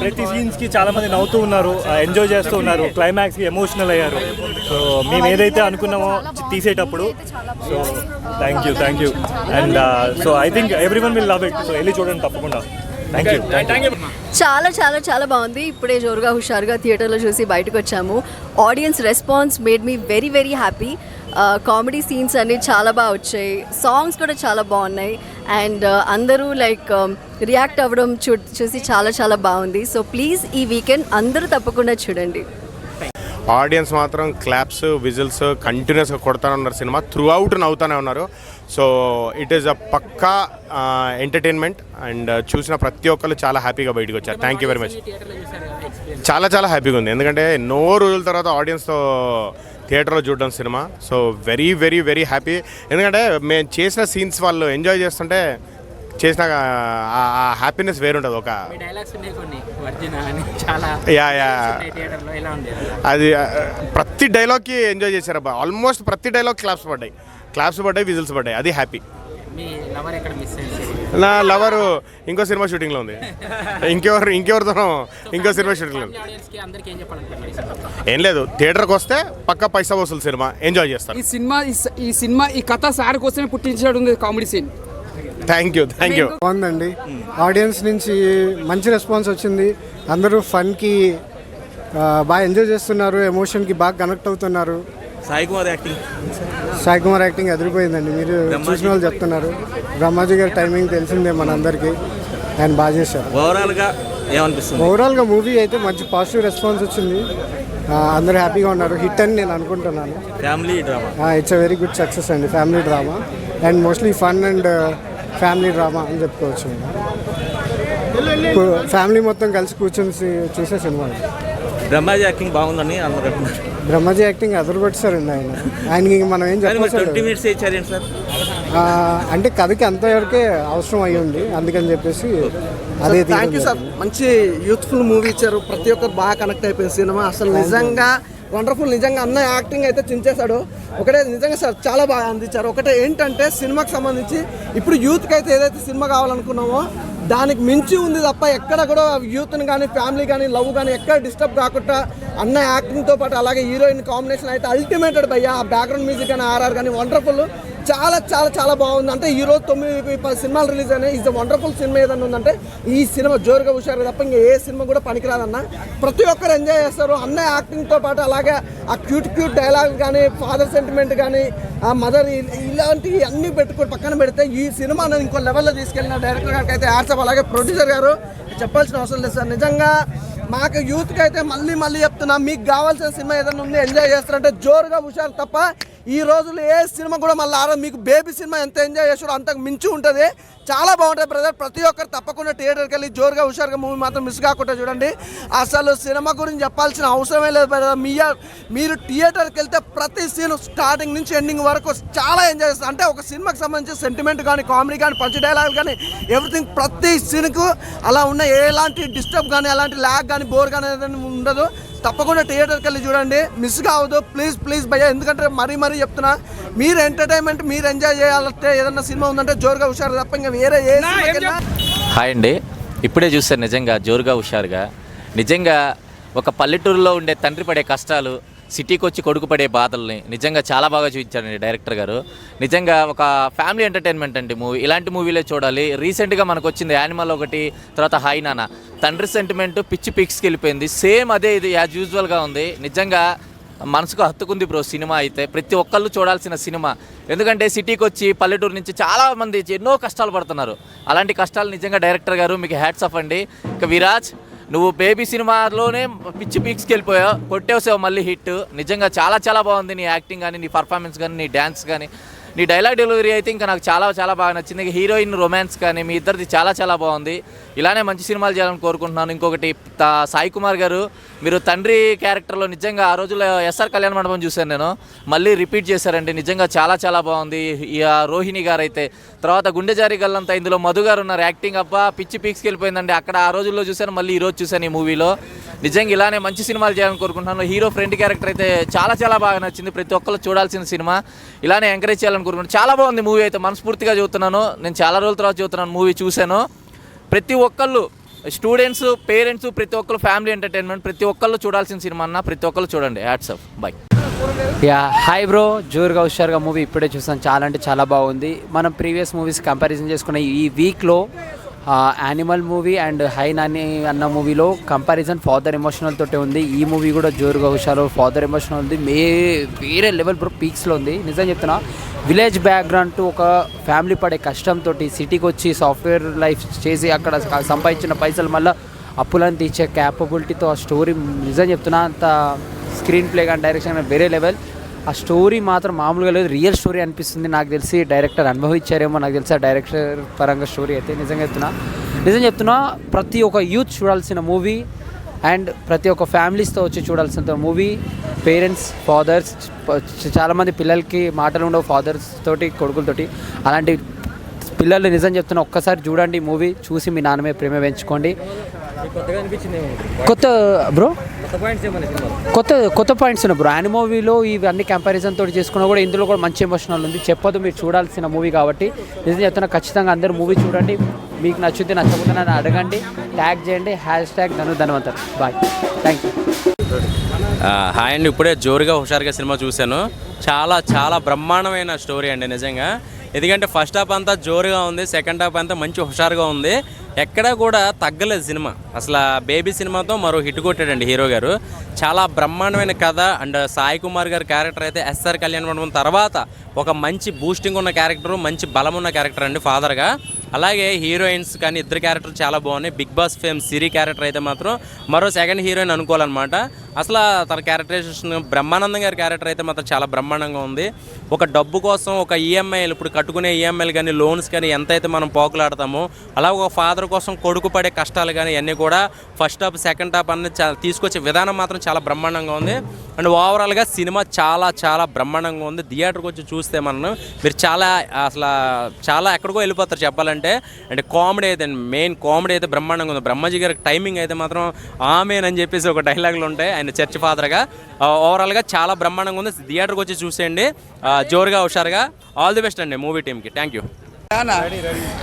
ప్రతి సీన్స్కి చాలామంది నవ్వుతూ ఉన్నారు, ఎంజాయ్ చేస్తూ ఉన్నారు, క్లైమాక్స్కి ఎమోషనల్ అయ్యారు. సో మేము ఏదైతే అనుకున్నామో తీసేటప్పుడు, so thank you and so I think every one will love it. So వెళ్ళి చూడండి తప్పకుండా. Thank you. చాలా చాలా చాలా బాగుంది. ఇప్పుడే జోరుగా హుషారుగా థియేటర్లో చూసి బయటకు వచ్చాము. Audience response made me very very happy. Comedy scenes అన్నీ చాలా బాగా వచ్చాయి, సాంగ్స్ కూడా చాలా బాగున్నాయి అండ్ అందరూ లైక్ రియాక్ట్ అవ్వడం చూసి చాలా చాలా బాగుంది. సో ప్లీజ్ ఈ వీకెండ్ అందరూ తప్పకుండా చూడండి. ఆడియన్స్ మాత్రం క్లాప్స్ విజిల్స్ కంటిన్యూస్గా కొడతానే ఉన్నారు. సినిమా త్రూ అవుట్ నవ్వుతూనే ఉన్నారు. సో ఇట్ ఈస్ అ పక్కా ఎంటర్టైన్మెంట్ అండ్ చూసిన ప్రతి ఒక్కరు చాలా హ్యాపీగా బయటకు వచ్చారు. Thank you very much. చాలా చాలా హ్యాపీగా ఉంది, ఎందుకంటే ఎన్నో రోజుల తర్వాత ఆడియన్స్తో థియేటర్లో చూడడం cinema. So very very very happy, ఎందుకంటే మేము చేసిన సీన్స్ వాళ్ళు ఎంజాయ్ చేస్తుంటే చేసిన ఆ హ్యాపీనెస్ వేరుంటుంది. ఒక అది ప్రతి డైలాగ్కి ఎంజాయ్ చేశారు అబ్బా. ఆల్మోస్ట్ ప్రతి డైలాగ్ క్లాప్స్ పడ్డాయి విజిల్స్ పడ్డాయి. అది హ్యాపీ. నా లవరు ఇంకో సినిమా షూటింగ్లో ఉంది, ఇంకెవరితోనో ఇంకో సినిమా షూటింగ్లో ఉంది. ఏం లేదు, థియేటర్కి వస్తే పక్కా పైసా వసూలు సినిమా ఎంజాయ్ చేస్తారు. ఈ సినిమా ఈ కథ సార్ కోసమే పుట్టించాడు కామెడీ సీన్. Thank you. బాగుందండి. ఆడియన్స్ నుంచి మంచి రెస్పాన్స్ వచ్చింది. అందరూ ఫన్కి బాగా ఎంజాయ్ చేస్తున్నారు, ఎమోషన్కి బాగా కనెక్ట్ అవుతున్నారు. సాయి కుమార్ యాక్టింగ్ అదిరిపోయిందండి. మీరు చూసిన వాళ్ళు చెప్తున్నారు. బ్రహ్మాజీ గారి టైమింగ్ తెలిసిందే మనందరికీ, ఆయన బాగా చేశారు. ఓవరాల్గా మూవీ అయితే మంచి పాజిటివ్ రెస్పాన్స్ వచ్చింది. అందరూ హ్యాపీగా ఉన్నారు. హిట్ అని నేను అనుకుంటున్నాను. Family drama, it's a very good success అండి. Family drama and mostly fun and family drama అని చెప్పుకోవచ్చు. ఫ్యామిలీ మొత్తం కలిసి కూర్చొని చూసే సినిమా. బ్రహ్మాజీ యాక్టింగ్ బాగుందని అందరూ. బ్రహ్మాజీ యాక్టింగ్ అదరగొట్టారండి. ఆయనకి మనం ఏం చెప్పాలి, అంటే కథకి అంతవరకే అవసరం అయ్యి ఉంది, అందుకని చెప్పేసి అదే. Thank you sir. మంచి యూత్ఫుల్ మూవీ ఇచ్చారు. ప్రతి ఒక్కరు బాగా కనెక్ట్ అయిపోయింది సినిమా. అసలు నిజంగా వండర్ఫుల్. నిజంగా అన్న యాక్టింగ్ అయితే చించేశాడు. ఒకటే నిజంగా సార్ చాలా బాగా అందించారు. ఒకటే ఏంటంటే సినిమాకి సంబంధించి ఇప్పుడు యూత్కి అయితే ఏదైతే సినిమా కావాలనుకున్నామో దానికి మించి ఉంది తప్ప ఎక్కడ కూడా యూత్ని కానీ ఫ్యామిలీ కానీ లవ్ కానీ ఎక్కడ డిస్టర్బ్ కాకుండా అన్న యాక్టింగ్తో పాటు అలాగే హీరోయిన్ కాంబినేషన్ అయితే అల్టిమేటెడ్ భయ్యా. ఆ బ్యాక్గ్రౌండ్ మ్యూజిక్ కానీ ఆర్ఆర్ కానీ వండర్ఫుల్. చాలా చాలా చాలా బాగుంది. అంటే ఈరోజు 9-10 సినిమాలు రిలీజ్ అయినాయి. ఈజ్ వండర్ఫుల్ సినిమా ఏదన్నా ఉందంటే ఈ సినిమా జోరుగా హుషారు తప్ప ఇంకా ఏ సినిమా కూడా పనికిరాదన్న. ప్రతి ఒక్కరు ఎంజాయ్ చేస్తారు అన్న యాక్టింగ్తో పాటు. అలాగే ఆ క్యూట్ డైలాగ్ కానీ ఫాదర్ సెంటిమెంట్ కానీ ఆ మదర్ ఇలాంటివి అన్నీ పెట్టుకొని పక్కన పెడితే ఈ సినిమా ఇంకో లెవెల్లో తీసుకెళ్ళిన డైరెక్టర్ గారికి అయితే యాడ్సప్. అలాగే ప్రొడ్యూసర్ గారు చెప్పాల్సిన అవసరం లేదు సార్. నిజంగా మాకు యూత్కి అయితే మళ్ళీ చెప్తున్నా, మీకు కావాల్సిన సినిమా ఏదైనా ఉంది ఎంజాయ్ చేస్తారంటే జోరుగా హుషారు తప్ప ఈ రోజుల్లో ఏ సినిమా కూడా మళ్ళీ మీకు బేబీ సినిమా ఎంత ఎంజాయ్ చేస్తారో అంతకు మించి ఉంటుంది. చాలా బాగుంటుంది బ్రదర్. ప్రతి ఒక్కరు తప్పకుండా థియేటర్కి వెళ్ళి జోరుగా హుషారుగా మూవీ మాత్రం మిస్ కాకుండా చూడండి. అసలు సినిమా గురించి చెప్పాల్సిన అవసరమే లేదు బ్రదర్. మీరు థియేటర్కి వెళ్తే ప్రతి సీన్ స్టార్టింగ్ నుంచి ఎండింగ్ వరకు చాలా ఎంజాయ్ చేస్తారు. అంటే ఒక సినిమాకి సంబంధించి సెంటిమెంట్ కానీ కామెడీ కానీ పంచ్ డైలాగ్ కానీ ఎవ్రీథింగ్ ప్రతి సీన్కు అలా ఉన్న ఎలాంటి డిస్టర్బ్ కానీ ఎలాంటి ల్యాగ్ కానీ బోర్ కానీ ఉండదు. తప్పకుండా థియేటర్కి వెళ్ళి చూడండి, మిస్ కావద్దు ప్లీజ్ భయ్యా. ఎందుకంటే మరీ చెప్తున్నా, మీరు ఎంటర్టైన్మెంట్ మీరు ఎంజాయ్ చేయాలంటే ఏదన్నా సినిమా ఉందంటే జోరుగా హుషారు తప్ప ఇంకా వేరే ఏ. హాయ్ అండి, ఇప్పుడే చూస్తారు నిజంగా జోరుగా హుషారుగా. నిజంగా ఒక పల్లెటూరులో ఉండే తండ్రి పడే కష్టాలు, సిటీకి వచ్చి కొడుకు పడే బాధల్ని నిజంగా చాలా బాగా చూపించారండి డైరెక్టర్ గారు. నిజంగా ఒక ఫ్యామిలీ ఎంటర్టైన్మెంట్ అండి మూవీ. ఇలాంటి మూవీలే చూడాలి. రీసెంట్గా మనకు వచ్చింది యానిమల్ ఒకటి, తర్వాత హాయ్ నాన్న. తండ్రి సెంటిమెంట్ పిచ్చి పిక్స్కి వెళ్ళిపోయింది. సేమ్ అదే ఇది యాజ్ యూజువల్గా ఉంది. నిజంగా మనసుకు హత్తుకుంది బ్రో సినిమా అయితే. ప్రతి ఒక్కళ్ళు చూడాల్సిన సినిమా. ఎందుకంటే సిటీకి వచ్చి పల్లెటూరు నుంచి చాలామంది ఎన్నో కష్టాలు పడుతున్నారు. అలాంటి కష్టాలు నిజంగా డైరెక్టర్ గారు మీకు హ్యాట్స్ ఆఫ్ అండి. ఇక విరాజ్, నువ్వు బేబీ సినిమాలోనే పిచ్చి పీక్స్కి వెళ్ళిపోయావు, కొట్టేసావు మళ్ళీ హిట్. నిజంగా చాలా బాగుంది నీ యాక్టింగ్ కానీ, నీ పర్ఫార్మెన్స్ కానీ, నీ డ్యాన్స్ కానీ, నీ డైలాగ్ డెలివరీ అయితే ఇంకా నాకు చాలా బాగా నచ్చింది. హీరోయిన్ రొమాన్స్ కానీ మీ ఇద్దరిది చాలా బాగుంది. ఇలానే మంచి సినిమాలు చేయాలని కోరుకుంటున్నాను. ఇంకొకటి సాయి కుమార్ గారు, మీరు తండ్రి క్యారెక్టర్లో నిజంగా ఆ రోజుల్లో ఎస్ఆర్ కళ్యాణ మండపం చూశాను నేను, మళ్ళీ రిపీట్ చేశారండి. నిజంగా చాలా బాగుంది. రోహిణి గారు అయితే, తర్వాత గుండె జారి గల్లంతా ఇందులో మధు గారు ఉన్నారు. యాక్టింగ్ అబ్బా పిచ్చి పీక్స్కి వెళ్ళిపోయిందండి. అక్కడ ఆ రోజుల్లో చూశాను, మళ్ళీ ఈరోజు చూశాను ఈ మూవీలో. నిజంగా ఇలానే మంచి సినిమాలు చేయాలని కోరుకుంటున్నాను. హీరో ఫ్రెండ్ క్యారెక్టర్ అయితే చాలా బాగా నచ్చింది. ప్రతి ఒక్కరు చూడాల్సిన సినిమా. ఇలానే ఎంకరేజ్ చేయాలని కోరుకుంటున్నాను. చాలా బాగుంది మూవీ అయితే, మనస్ఫూర్తిగా చూస్తున్నాను. నేను చాలా రోజుల తర్వాత చూస్తున్నాను మూవీ చూశాను. ప్రతి ఒక్కళ్ళు స్టూడెంట్స్, పేరెంట్స్, ప్రతి ఒక్కరు ఫ్యామిలీ ఎంటర్టైన్మెంట్, ప్రతి ఒక్కళ్ళు చూడాల్సిన సినిమా అన్న, ప్రతి ఒక్కళ్ళు చూడండి. Hats off, by. Yeah hi bro, జోరుగా హుషారుగా మూవీ ఇప్పుడే చూసాను. చాలా అంటే చాలా బాగుంది. మనం ప్రీవియస్ మూవీస్ కంపారిజన్ చేసుకున్న ఈ వీక్లో animal movie and high Nani అన్న మూవీలో కంపారిజన్ ఫాదర్ ఎమోషనల్ తోటే ఉంది. ఈ మూవీ కూడా జోరుగా హుషారు ఫాదర్ ఎమోషనల్ ఉంది. వేరే లెవెల్ బ్రో, పీక్స్లో ఉంది. నిజం చెప్తున్నా, విలేజ్ బ్యాక్గ్రౌండ్ టు ఒక ఫ్యామిలీ పడే కష్టంతో సిటీకి వచ్చి సాఫ్ట్వేర్ లైఫ్ చేసి అక్కడ సంపాదించిన పైసలు మళ్ళీ అప్పులను తీర్చే క్యాపబిలిటీతో ఆ స్టోరీ నిజం చెప్తున్నా, అంత స్క్రీన్ ప్లే కానీ డైరెక్షన్ కానీ వేరే లెవెల్. ఆ స్టోరీ మాత్రం మామూలుగా లేదు, రియల్ స్టోరీ అనిపిస్తుంది. నాకు తెలిసి డైరెక్టర్ అనుభవించారేమో, నాకు తెలిసి ఆ డైరెక్టర్ పరంగా స్టోరీ అయితే నిజం చెప్తున్నా ప్రతి ఒక్క యూత్ చూడాల్సిన మూవీ అండ్ ప్రతి ఒక్క ఫ్యామిలీస్తో వచ్చి చూడాల్సిన మూవీ. పేరెంట్స్, ఫాదర్స్, చాలామంది పిల్లలకి మాటలు ఉండవు ఫాదర్స్ తోటి, కొడుకులతోటి. అలాంటి పిల్లలు నిజం చెప్తున్నా ఒక్కసారి చూడండి మూవీ, చూసి మీ నాన్న మీద ప్రేమ పెంచుకోండి. కొత్త బ్రో, కొత్త పాయింట్స్ ఉన్నాయి బ్రో. యానిమల్ మూవీలో ఇవన్నీ కంపారిజన్ తోటి చేసుకున్నా కూడా ఇందులో కూడా మంచి ఎమోషనల్ ఉంది. చెప్పదు, మీరు చూడాల్సిన మూవీ కాబట్టి నిజం చెప్తున్నా ఖచ్చితంగా అందరూ మూవీ చూడండి. మీకు నచ్చితే నచ్చకపోతే నన్ను అడగండి, ట్యాగ్ చేయండి, #ధనుధన్వంతర్. Bye, thank you. హాయ్ అండి, ఇప్పుడే జోరుగా హుషారుగా సినిమా చూశాను. చాలా చాలా బ్రహ్మాండమైన స్టోరీ అండి నిజంగా. ఎందుకంటే ఫస్ట్ హాఫ్ అంతా జోరుగా ఉంది, సెకండ్ హాఫ్ అంతా మంచి హుషారుగా ఉంది. ఎక్కడా కూడా తగ్గలేదు సినిమా. అసలు బేబీ సినిమాతో మరో హిట్ కొట్టాడండి హీరో గారు. చాలా బ్రహ్మాండమైన కథ అండ్ సాయి కుమార్ గారి క్యారెక్టర్ అయితే ఎస్ఆర్ కళ్యాణ్ మండపం తర్వాత ఒక మంచి బూస్టింగ్ ఉన్న క్యారెక్టర్, మంచి బలం ఉన్న క్యారెక్టర్ అండి ఫాదర్గా. అలాగే హీరోయిన్స్ కానీ ఇద్దరు క్యారెక్టర్ చాలా బాగున్నాయి. బిగ్ బాస్ ఫేమ్ సిరి క్యారెక్టర్ అయితే మాత్రం మరో సెకండ్ హీరోయిన్ అనుకోవాలన్నమాట. అసలు తన క్యారెక్టరైజేషన్, బ్రహ్మానందం గారి క్యారెక్టర్ అయితే మాత్రం చాలా బ్రహ్మాండంగా ఉంది. ఒక డబ్బు కోసం ఒక ఈఎంఐలు, ఇప్పుడు కట్టుకునే ఈఎంఐలు కానీ లోన్స్ కానీ ఎంతైతే మనం పోకులాడతామో, అలా ఒక ఫాదర్ కోసం కొడుకు పడే కష్టాలు కానీ అన్నీ కూడా ఫస్ట్ హాఫ్ సెకండ్ హాఫ్ అన్నీ తీసుకొచ్చే విధానం మాత్రం చాలా బ్రహ్మాండంగా ఉంది. అండ్ ఓవరాల్గా సినిమా చాలా చాలా బ్రహ్మాండంగా ఉంది. థియేటర్కి వచ్చి చూస్తే మీరు చాలా ఎక్కడికో వెళ్ళిపోతారు చెప్పాలంటే. అంటే కామెడీ అయితే, మెయిన్ కామెడీ అయితే బ్రహ్మాండంగా ఉంది. బ్రహ్మాజీ గారికి టైమింగ్ అయితే మాత్రం ఆమెన్ అని చెప్పేసి ఒక డైలాగులు ఉంటాయి ఆయన చర్చ్ ఫాదర్గా. ఓవరాల్గా చాలా బ్రహ్మాండంగా ఉంది. థియేటర్కి వచ్చి చూసేయండి, జోరుగా హుషారుగా. ఆల్ ది బెస్ట్ అండి మూవీ టీమ్కి. Thank you.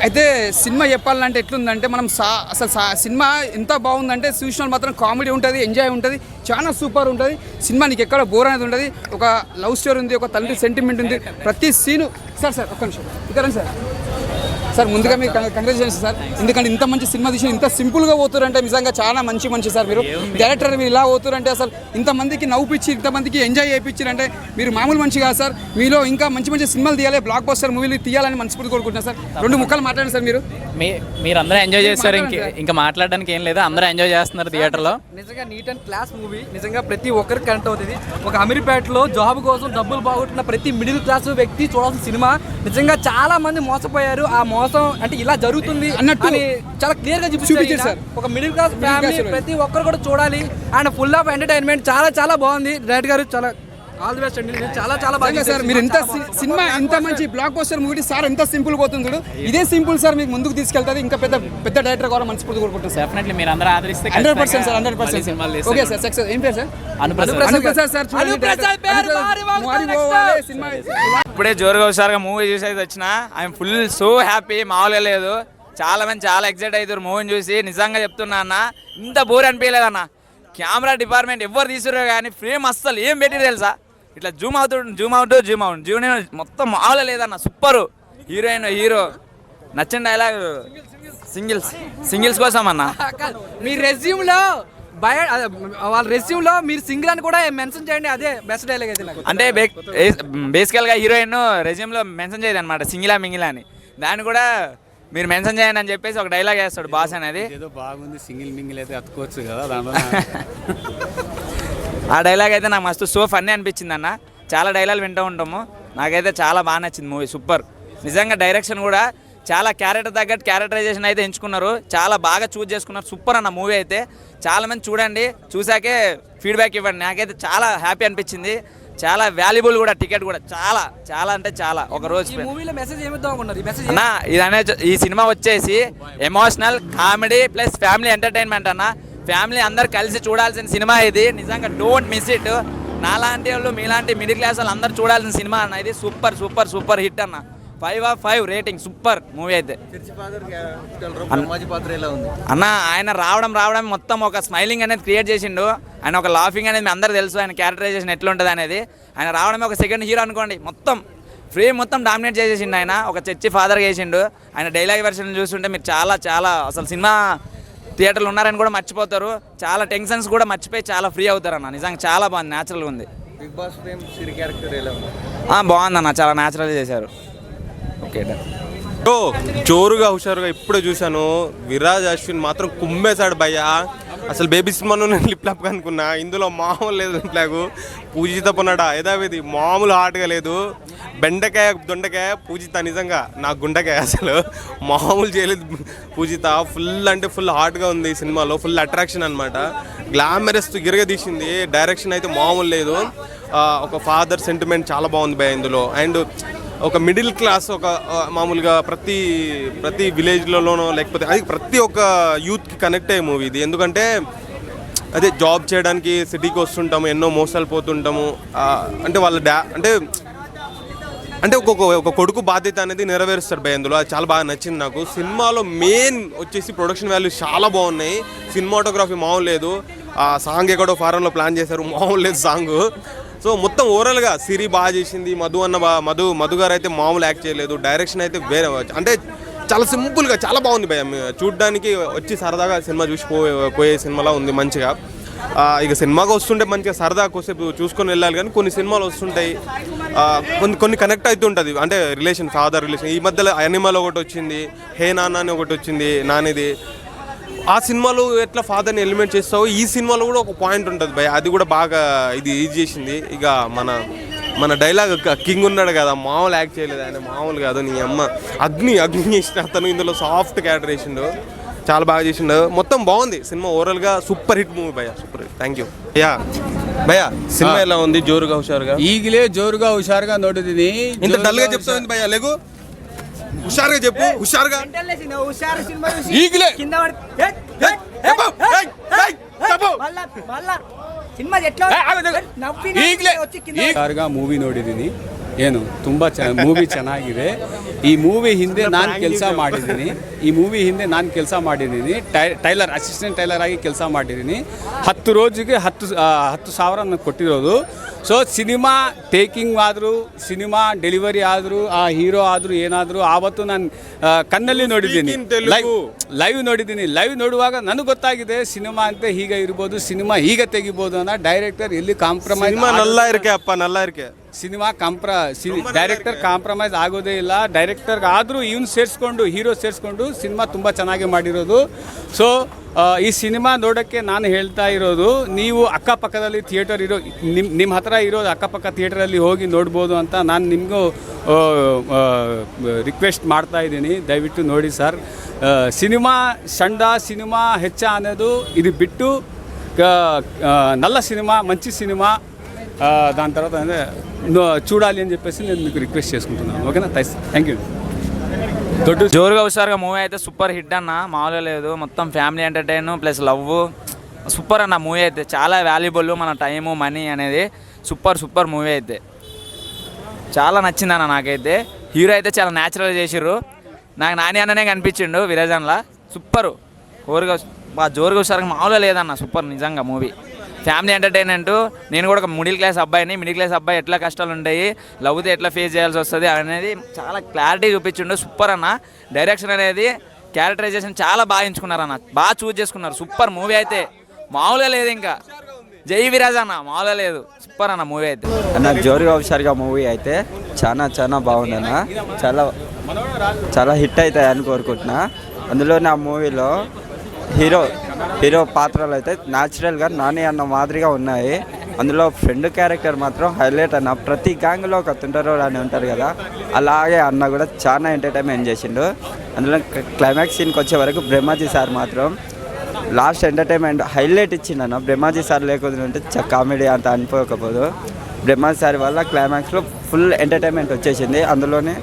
అయితే సినిమా చెప్పాలంటే ఎట్లుందంటే, మనం అసలు సినిమా ఎంత బాగుందంటే చూసిన మాత్రం కామెడీ ఉంటుంది, ఎంజాయ్ ఉంటుంది, చాలా సూపర్ ఉంటుంది సినిమా. నీకు ఎక్కడ బోర్ అనేది ఉంటుంది. ఒక లవ్ స్టోరీ ఉంది, ఒక తండ్రి సెంటిమెంట్ ఉంది, ప్రతి సీను. సార్ ఒక్క నిమిషం ఇక్కడ సార్, ముందుగా మీకు కంగ్రాచులేషన్స్ సార్. ఎందుకంటే ఇంత మంచి సినిమా తీసి ఇంత సింపుల్గా పోతారంటే నిజంగా చాలా మంచి సార్. మీరు డైరెక్టర్ మీరు ఇలా పోతారంటే అసలు ఇంతమందికి నవ్వుపిచ్చి ఇంతమందికి ఎంజాయ్ చేయించారంటే మీరు మామూలు మంచి కాదు సార్. మీలో ఇంకా మంచి సినిమాలు తీయాలి, బ్లాక్ బస్టర్ మూవీలు తీయాలని మనస్ఫూర్తి కోరుకుంటున్నాను సార్. 2 ముక్కలు మాట్లాడండి సార్. మీరందరూ ఎంజాయ్ చేస్తారు, ఇంకా మాట్లాడడానికి ఏం లేదు, అందరూ ఎంజాయ్ చేస్తున్నారు థియేటర్లో. నిజంగా నీట్ అండ్ క్లాస్ మూవీ. నిజంగా ప్రతి ఒక్కరికి కనెక్ట్ అవుతుంది. ఒక అమీర్పేటలో జాబ్ కోసం డబ్బులు బాగుంటున్న ప్రతి మిడిల్ క్లాస్ వ్యక్తి చూడాల్సిన సినిమా. నిజంగా చాలా మంది మోసపోయారు. ఆ మోసం అంటే ఇలా జరుగుతుంది అన్నట్టు చాలా క్లియర్ గా చూపించారు సార్. ఒక మిడిల్ క్లాస్ ఫ్యామిలీ ప్రతి ఒక్కరు కూడా చూడాలి. And full of entertainment. చాలా బాగుంది. డైరెక్టర్ గారు చాలా ఆల్ ది బెస్ట్ అండి. చాలా బాగా సార్. మీరు ఎంత సినిమా ఎంత మంచి బ్లాక్ బస్టర్ మూవీ సార్, ఎంత సింపుల్ పోతుంది. ఇదే సింపుల్ సార్ మీకు ముందుకు తీసుకెళ్తాది. ఇంకా పెద్ద డైరెక్టర్ కూడా మనస్ఫూర్తి కోరుకుంటాం సార్. డెఫినెట్లీ మీరు అందరూ ఆదరిస్తే 100% సార్, 100%. Okay sir, success. ఏం పేరు సార్? అనుప్రసాద్ సార్. ఇప్పుడే జోరుగా హుషారుగా మూవీ చూసి అయితే వచ్చిన. ఐఎమ్ ఫుల్ సో హ్యాపీ, మామూలుగా లేదు. చాలా మంది చాలా ఎక్సైట్ అవుతారు మూవీని చూసి. నిజంగా చెప్తున్నా అన్న, ఇంత బోర్ అనిపించలేదన్న. కెమెరా డిపార్ట్మెంట్ ఎవరు తీసుకురా కానీ ఫ్రేమ్ అస్సలు ఏం పెట్టి తెలుసా, ఇట్లా జూమ్ అవుతుంది మొత్తం మామూలుగా లేదన్న. సూపరు. హీరోయిన్, హీరో నచ్చిన డైలాగ్ సింగిల్స్ కోసం అన్న. మీ రెజ్యూమ్లో వాళ్ళ రెస్యూమ్లో మీరు సింగిల్ అని కూడా మెన్షన్ చేయండి. అదే బెస్ట్ డైలాగ్ అయితే నాకు. అంటే బేసికల్గా హీరోయిన్ రెజ్యూమ్లో మెన్షన్ చేయదు అనమాట, సింగిలా మింగిలా అని. దాన్ని కూడా మీరు మెన్షన్ చేయండి అని చెప్పేసి ఒక డైలాగ్ వేస్తాడు బాస్ అనేది. ఏదో బాగుంది, సింగిల్ మింగిల్ అయితే అతుకోవచ్చు కదా దాంట్లో. ఆ డైలాగ్ అయితే నాకు మస్తు సో ఫన్నీ అనిపించింది అన్న. చాలా డైలాగ్ వింటూ ఉంటాము. నాకైతే చాలా బాగా నచ్చింది మూవీ. సూపర్. నిజంగా డైరెక్షన్ కూడా చాలా క్యారెక్టర్ తగ్గట్టు క్యారెక్టరైజేషన్ అయితే ఎంచుకున్నారు. చాలా బాగా చూస్ చేసుకున్నారు. సూపర్ అన్న మూవీ అయితే. చాలా మంది చూడండి, చూసాకే ఫీడ్బ్యాక్ ఇవ్వండి. నాకైతే చాలా హ్యాపీ అనిపించింది. చాలా వాల్యుబుల్ కూడా, టికెట్ కూడా చాలా అంటే చాలా. ఒక రోజు అన్న ఈ సినిమా వచ్చేసి emotional comedy plus family entertainment అన్న. ఫ్యామిలీ అందరు కలిసి చూడాల్సిన సినిమా ఇది. నిజంగా డోంట్ మిస్ ఇట్. నాలాంటి వాళ్ళు, మీలాంటి మిడిల్ క్లాస్ వాళ్ళు అందరు చూడాల్సిన సినిమా అన్న ఇది. సూపర్ హిట్ అన్న. 5/5 రేటింగ్. సూపర్ మూవీ అయితే అన్న. ఆయన రావడం మొత్తం ఒక స్మైలింగ్ అనేది క్రియేట్ చేసిండు. ఆయన ఒక లాఫింగ్ అనేది మీ అందరూ తెలుసు, ఆయన క్యారెక్టరైజేషన్ ఎట్లుంటుంది అనేది. ఆయన రావడమే ఒక సెకండ్ హీరో అనుకోండి, మొత్తం ఫ్రేమ్ మొత్తం డామినేట్ చేసేసిండు. ఆయన ఒక చర్చి ఫాదర్గా చేసిండు. ఆయన డైలాగ్ వెర్షన్ చూస్తుంటే మీరు చాలా చాలా అసలు సినిమా థియేటర్లు ఉన్నారని కూడా మర్చిపోతారు. చాలా టెన్షన్స్ కూడా మర్చిపోయి చాలా ఫ్రీ అవుతారు అన్న. నిజంగా చాలా బాగుంది, న్యాచురల్గా ఉంది. బిగ్ బాస్ ఫేమ్ సిరి క్యారెక్టర్ ఎలా ఉంది? బాగుందన్న, చాలా న్యాచురల్గా చేశారు. ఓకే జోరుగా హుషారుగా ఇప్పుడే చూశాను. విరాజ్ అశ్విన్ మాత్రం కుమ్మేశాడు భయ్యా. అసలు బేబీ సినిమాను నేను లిప్ లాప్ అనుకున్నా, ఇందులో మామూలు లేదు లిప్ లాగ్. పూజిత పొన్నాడా యథావిధి మామూలు హాట్గా లేదు. బెండకాయ దొండకాయ పూజిత నిజంగా నా గుండకాయ, అసలు మామూలు చేయలేదు పూజిత. ఫుల్ అంటే ఫుల్ హాట్గా ఉంది సినిమాలో, ఫుల్ అట్రాక్షన్ అనమాట. గ్లామరస్ గిరగ తీసింది. డైరెక్షన్ అయితే మామూలు లేదు. ఒక ఫాదర్ సెంటిమెంట్ చాలా బాగుంది భయ్యా ఇందులో. అండ్ ఒక మిడిల్ క్లాస్, ఒక మామూలుగా ప్రతి విలేజ్లలోనో లేకపోతే అది ప్రతి ఒక్క యూత్కి కనెక్ట్ అయ్యే మూవీ ఇది. ఎందుకంటే అదే జాబ్ చేయడానికి సిటీకి వస్తుంటాము, ఎన్నో మోసాలు పోతుంటాము. అంటే వాళ్ళ అంటే ఒక కొడుకు బాధ్యత అనేది నెరవేరుస్తాడు భయ అందులో. అది చాలా బాగా నచ్చింది నాకు. సినిమాలో మెయిన్ వచ్చేసి ప్రొడక్షన్ వాల్యూస్ చాలా బాగున్నాయి. సినిమాటోగ్రఫీ మామూలు లేదు. సాంగ్ ఎక్కడో ఫారెన్లో ప్లాన్ చేశారు, మామూలు లేదు సాంగ్. సో మొత్తం ఓవరాల్గా సిరి బాగా చేసింది. మధు గారు అయితే మామూలు యాక్ట్ చేయలేదు. డైరెక్షన్ అయితే వేరే, అంటే చాలా సింపుల్గా చాలా బాగుంది భయ. చూడ్డానికి వచ్చి సరదాగా సినిమా చూసి పోయే సినిమాలా ఉంది మంచిగా. ఇక సినిమాగా వస్తుంటే మంచిగా సరదా కోసేపు చూసుకొని వెళ్ళాలి. కానీ కొన్ని సినిమాలు వస్తుంటాయి, కొన్ని కనెక్ట్ అవుతుంటుంది. అంటే రిలేషన్, ఫాదర్ రిలేషన్. ఈ మధ్యలో యానిమల్ ఒకటి వచ్చింది, హే నాన్న అని ఒకటి వచ్చింది నానిది. ఆ సినిమాలో ఎట్లా ఫాదర్ని ఎలిమెంట్ చేస్తావో ఈ సినిమాలో కూడా ఒక పాయింట్ ఉంటుంది భయ. అది కూడా బాగా ఇది చేసింది. ఇక మన డైలాగ్ కింగ్ ఉన్నాడు కదా, మామూలు యాక్ట్ చేయలేదు ఆయన, మామూలు కాదు. నీ అమ్మ అగ్ని చేసిన అతను ఇందులో సాఫ్ట్ క్యారెక్టర్ చేసిండు, చాలా బాగా చేసిండు. మొత్తం బాగుంది సినిమా. ఓవరాల్గా సూపర్ హిట్ మూవీ భయ్యా, సూపర్ హిట్. థ్యాంక్ యూ భయ్యా. సినిమా ఎలా ఉంది? జోరుగా హుషారుగా ఈగిలే జోరుగా హుషారుగా నోటిది. ఇంత డల్గా చెప్తావు భయ్యా, లేకు హుషారుగా చెప్పు. హుషారుగా ಮೂವಿ ನೋಡಿದ್ದೀನಿ. ಏನು ತುಂಬ ಮೂವಿ ಚೆನ್ನಾಗಿದೆ. ಈ ಮೂವಿ ಹಿಂದೆ ನಾನು ಕೆಲಸ ಮಾಡಿದ್ದೀನಿ. ಟೈಲರ್, ಅಸಿಸ್ಟೆಂಟ್ ಟೈಲರ್ ಆಗಿ ಕೆಲಸ ಮಾಡಿದ್ದೀನಿ. 10 రోజుಗೆ 10,000 ಕೊಟ್ಟಿರೋದು. ಸೊ ಸಿನಿಮಾ ಟೇಕಿಂಗ್ ಆದರೂ, ಸಿನಿಮಾ ಡೆಲಿವರಿ ಆದರೂ, ಆ ಹೀರೋ ಆದರೂ ಏನಾದರೂ ಆವತ್ತು ನಾನು ಕಣ್ಣಲ್ಲಿ ನೋಡಿದ್ದೀನಿ, ಲೈವ್ ನೋಡಿದ್ದೀನಿ. ಲೈವ್ ನೋಡುವಾಗ ನನಗೆ ಗೊತ್ತಾಗಿದೆ ಸಿನಿಮಾ ಅಂತ ಹೀಗೆ ಇರ್ಬೋದು, ಸಿನಿಮಾ ಹೀಗೆ ತೆಗಿಬೋದು ಅನ್ನೋ. ಡೈರೆಕ್ಟರ್ ಎಲ್ಲಿ ಕಾಂಪ್ರಮೈಸ್ ಸಿನಿಮಾ ಡೈರೆಕ್ಟರ್ ಕಾಂಪ್ರಮೈಸ್ ಆಗೋದೇ ಇಲ್ಲ. ಡೈರೆಕ್ಟರ್ಗೆ ಆದರೂ ಹೀರೋ ಸೇರಿಸ್ಕೊಂಡು ಸಿನಿಮಾ ತುಂಬ ಚೆನ್ನಾಗಿ ಮಾಡಿರೋದು. ಸೊ ಈ ಸಿನಿಮಾ ನೋಡೋಕ್ಕೆ ನಾನು ಹೇಳ್ತಾ ಇರೋದು, ನೀವು ಅಕ್ಕಪಕ್ಕದಲ್ಲಿ ಥಿಯೇಟರ್ ಇರೋ ನಿಮ್ಮ ಹತ್ರ ಇರೋದು ಅಕ್ಕಪಕ್ಕ ಥಿಯೇಟರಲ್ಲಿ ಹೋಗಿ ನೋಡ್ಬೋದು ಅಂತ ನಾನು ನಿಮಗೂ ರಿಕ್ವೆಸ್ಟ್ ಮಾಡ್ತಾ ಇದ್ದೀನಿ. ದಯವಿಟ್ಟು ನೋಡಿ ಸರ್. ಸಿನಿಮಾ ಸಣ್ಣ సినిమా హెచ్చ అనేది ఇది బిట్టు నల్ల సినిమా, మంచి సినిమా. దాని తర్వాత చూడాలి అని చెప్పేసి నేను మీకు రిక్వెస్ట్ చేసుకుంటున్నాను. ఓకేనా? Thank you. జోరుగా హుషారుగా మూవీ అయితే సూపర్ హిట్ అన్న, మామూలుగా లేదు. మొత్తం family entertain plus love, super అన్న మూవీ అయితే. చాలా వాల్యుబుల్ మన టైము మనీ అనేది. సూపర్ మూవీ అయితే చాలా నచ్చిందన్న నాకైతే. హీరో అయితే చాలా న్యాచురల్గా చేసిర్రు. నాకు నాని అన్ననే కనిపించిండు విరాజన్లా. సూపర్ జోరుగా హుషారుగా మామూలుగా లేదన్న, సూపర్ నిజంగా మూవీ. Family entertainment. నేను కూడా ఒక మిడిల్ క్లాస్ అబ్బాయి ఎట్లా కష్టాలు ఉంటాయి, లవ్తో ఎట్లా ఫేస్ చేయాల్సి వస్తుంది అనేది చాలా క్లారిటీ చూపించిండు. సూపర్ అన్న. డైరెక్షన్ అనేది, క్యారెక్టరైజేషన్ చాలా బాగా ఎంచుకున్నారన్న, బాగా చూజ్ చేసుకున్నారు. సూపర్ మూవీ అయితే మామూలుగా లేదు. ఇంకా జై విరాజ్ అన్న, మామూలుగా లేదు. సూపర్ అన్న మూవీ అయితే. అన్న జోరుగా హుషారుగా మూవీ అయితే చాలా బాగుంది అన్న. చాలా హిట్ అవుతాయి అని కోరుకుంటున్నా. అందులో నా మూవీలో హీరో పాత్రలు అయితే న్యాచురల్గా నాని అన్న మాదిరిగా ఉన్నాయి. అందులో ఫ్రెండ్ క్యారెక్టర్ మాత్రం హైలైట్ అన్న. ప్రతి గ్యాంగ్లో ఒక తుంటరో అని ఉంటారు కదా, అలాగే అన్న కూడా చాలా ఎంటర్టైన్మెంట్ చేసిండు. అందులో క్లైమాక్స్ సీన్కి వచ్చే వరకు బ్రహ్మాజీ సార్ మాత్రం లాస్ట్ ఎంటర్టైన్మెంట్ హైలైట్ ఇచ్చిండన్న. బ్రహ్మాజీ సార్ లేకపోతే ఉంటే కామెడీ అంత అనిపోకపోదు. బ్రహ్మాజీ సార్ వల్ల క్లైమాక్స్లో ఫుల్ ఎంటర్టైన్మెంట్ వచ్చేసింది. అందులోనే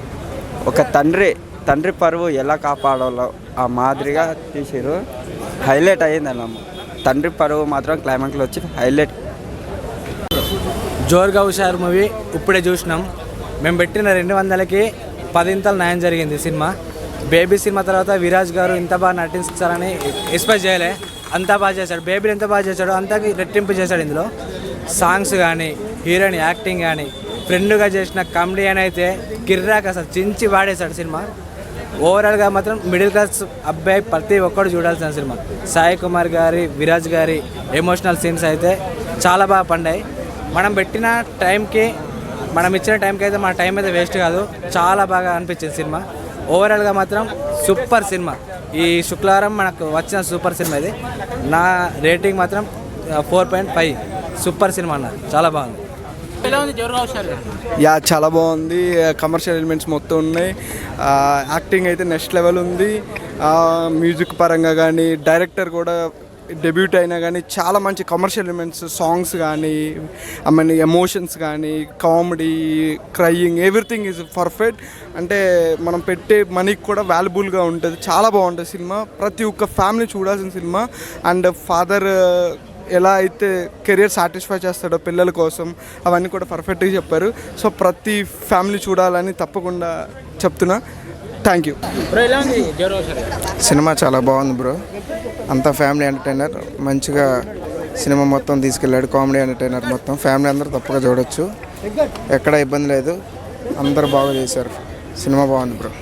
ఒక తండ్రి పరువు ఎలా కాపాడాలో ఆ మాదిరిగా తీసిరు. హైలైట్ అయ్యిందన్న. తండ్రి పరువు మాత్రం క్లైమాక్స్లో వచ్చి హైలైట్. జోరుగా హుషారు మూవీ ఇప్పుడే చూసినాం. మేము పెట్టిన 200కి 10 న్యాయం జరిగింది సినిమా. బేబీ సినిమా తర్వాత విరాజ్ గారు ఇంత బాగా నటిస్తారని ఎక్స్పెక్ట్ చేయలే. అంతా బాగా చేశాడు. బేబీని ఎంత బాగా చేశాడో అంతకి రెట్టింపు చేశాడు. ఇందులో సాంగ్స్ కానీ, హీరోయిన్ యాక్టింగ్ కానీ, ఫ్రెండ్గా చేసిన కామెడీ అని అయితే కిర్రాక్ అసలు చించి వాడేశాడు సినిమా. ఓవరాల్గా మాత్రం మిడిల్ క్లాస్ అబ్బాయి ప్రతి ఒక్కరు చూడాల్సిన సినిమా. సాయి కుమార్ గారి, విరాజ్ గారి ఎమోషనల్ సీన్స్ అయితే చాలా బాగా పండాయి. మనం పెట్టిన టైంకి, మనం ఇచ్చిన టైంకి అయితే మన టైం అయితే వేస్ట్ కాదు. చాలా బాగా అనిపించింది సినిమా. ఓవరాల్గా మాత్రం సూపర్ సినిమా. ఈ శుక్రవారం మనకు వచ్చిన సూపర్ సినిమా ఇది. నా రేటింగ్ మాత్రం 4.5. సూపర్ సినిమా అన్నారు. చాలా బాగుంది. యా చాలా బాగుంది. కమర్షియల్ ఎలిమెంట్స్ మొత్తం ఉన్నాయి. యాక్టింగ్ అయితే నెక్స్ట్ లెవెల్ ఉంది. మ్యూజిక్ పరంగా కానీ, డైరెక్టర్ కూడా డెబ్యూట్ అయినా కానీ చాలా మంచి కమర్షియల్ ఎలిమెంట్స్, సాంగ్స్ కానీ, ఐ మీన్ ఎమోషన్స్ కానీ, comedy, crying, everything is perfect. అంటే మనం పెట్టే మనీకి కూడా వాల్యుబుల్గా ఉంటుంది. చాలా బాగుంటుంది సినిమా. ప్రతి ఒక్క ఫ్యామిలీ చూడాల్సిన సినిమా. అండ్ ఫాదర్ ఎలా అయితే కెరియర్ సాటిస్ఫై చేస్తాడో పిల్లల కోసం, అవన్నీ కూడా పర్ఫెక్ట్గా చెప్పారు. సో ప్రతి ఫ్యామిలీ చూడాలని తప్పకుండా చెప్తున్నా. Thank you. సినిమా చాలా బాగుంది బ్రో. అంతా ఫ్యామిలీ ఎంటర్టైనర్. మంచిగా సినిమా మొత్తం తీసుకెళ్ళాడు. కామెడీ ఎంటర్టైనర్ మొత్తం ఫ్యామిలీ అందరూ తప్పగా చూడొచ్చు. ఎక్కడ ఇబ్బంది లేదు. అందరూ బాగా చేశారు. సినిమా బాగుంది బ్రో.